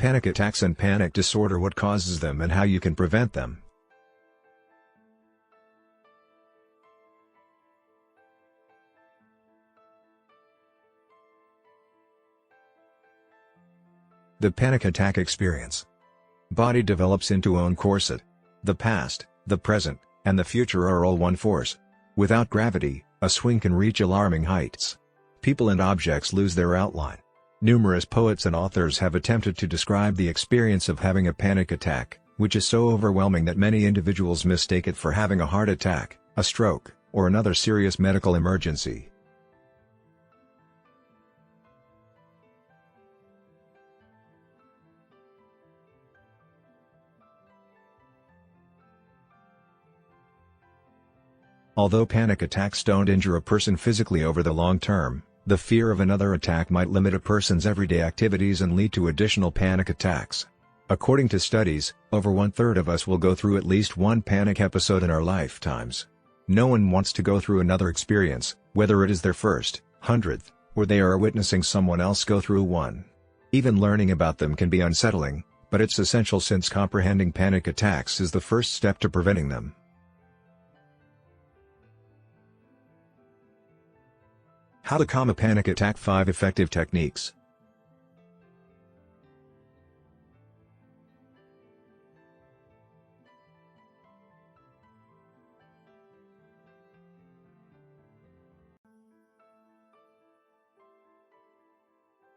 Panic attacks and panic disorder: what causes them and how you can prevent them. The panic attack experience. Body develops into own corset. The past, the present, and the future are all one force. Without gravity, a swing can reach alarming heights. People and objects lose their outline. Numerous poets and authors have attempted to describe the experience of having a panic attack, which is so overwhelming that many individuals mistake it for having a heart attack, a stroke, or another serious medical emergency. Although panic attacks don't injure a person physically over the long term, the fear of another attack might limit a person's everyday activities and lead to additional panic attacks. According to studies, over 1/3 of us will go through at least one panic episode in our lifetimes. No one wants to go through another experience, whether it is their first, 100th, or they are witnessing someone else go through one. Even learning about them can be unsettling, but it's essential since comprehending panic attacks is the first step to preventing them. How to calm a panic attack: 5 effective techniques.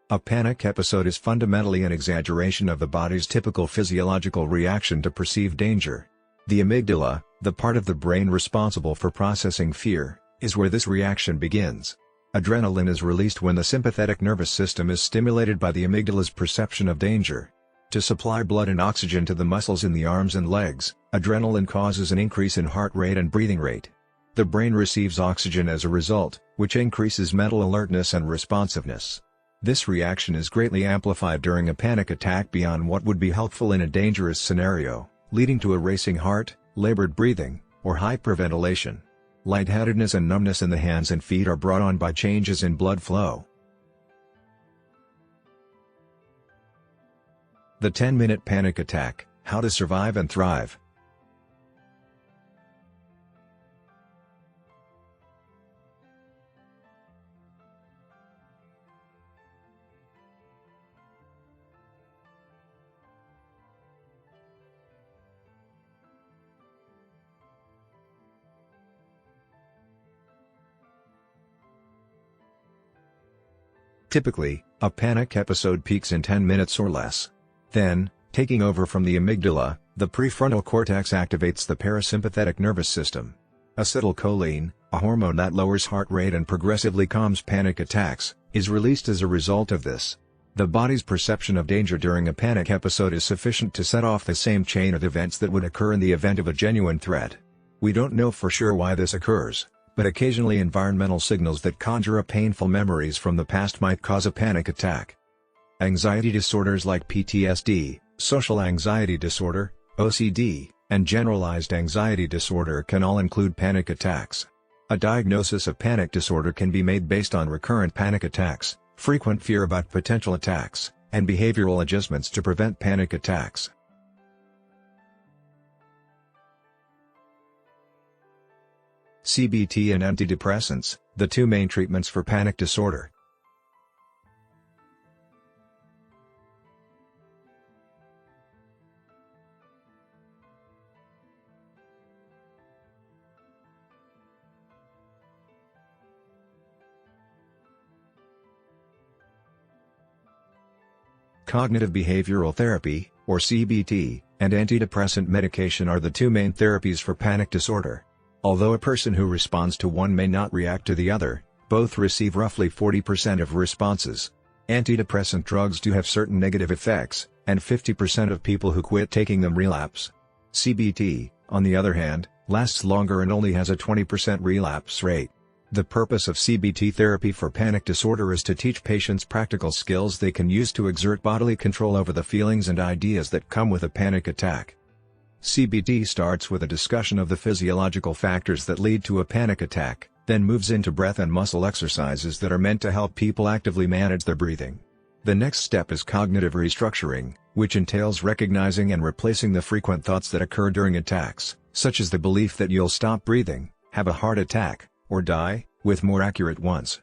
A panic episode is fundamentally an exaggeration of the body's typical physiological reaction to perceived danger. The amygdala, the part of the brain responsible for processing fear, is where this reaction begins. Adrenaline is released when the sympathetic nervous system is stimulated by the amygdala's perception of danger. To supply blood and oxygen to the muscles in the arms and legs, adrenaline causes an increase in heart rate and breathing rate. The brain receives oxygen as a result, which increases mental alertness and responsiveness. This reaction is greatly amplified during a panic attack beyond what would be helpful in a dangerous scenario, leading to a racing heart, labored breathing, or hyperventilation. Lightheadedness and numbness in the hands and feet are brought on by changes in blood flow. The 10-minute panic attack: how to survive and thrive. Typically, a panic episode peaks in 10 minutes or less. Then, taking over from the amygdala, the prefrontal cortex activates the parasympathetic nervous system. Acetylcholine, a hormone that lowers heart rate and progressively calms panic attacks, is released as a result of this. The body's perception of danger during a panic episode is sufficient to set off the same chain of events that would occur in the event of a genuine threat. We don't know for sure why this occurs, but occasionally environmental signals that conjure up painful memories from the past might cause a panic attack. Anxiety disorders like PTSD, social anxiety disorder, OCD, and generalized anxiety disorder can all include panic attacks. A diagnosis of panic disorder can be made based on recurrent panic attacks, frequent fear about potential attacks, and behavioral adjustments to prevent panic attacks. CBT and antidepressants, the two main treatments for panic disorder. Cognitive behavioral therapy, or CBT, and antidepressant medication are the two main therapies for panic disorder. Although a person who responds to one may not react to the other, both receive roughly 40% of responses. Antidepressant drugs do have certain negative effects, and 50% of people who quit taking them relapse. CBT, on the other hand, lasts longer and only has a 20% relapse rate. The purpose of CBT therapy for panic disorder is to teach patients practical skills they can use to exert bodily control over the feelings and ideas that come with a panic attack. CBT starts with a discussion of the physiological factors that lead to a panic attack, then moves into breath and muscle exercises that are meant to help people actively manage their breathing. The next step is cognitive restructuring, which entails recognizing and replacing the frequent thoughts that occur during attacks, such as the belief that you'll stop breathing, have a heart attack, or die, with more accurate ones.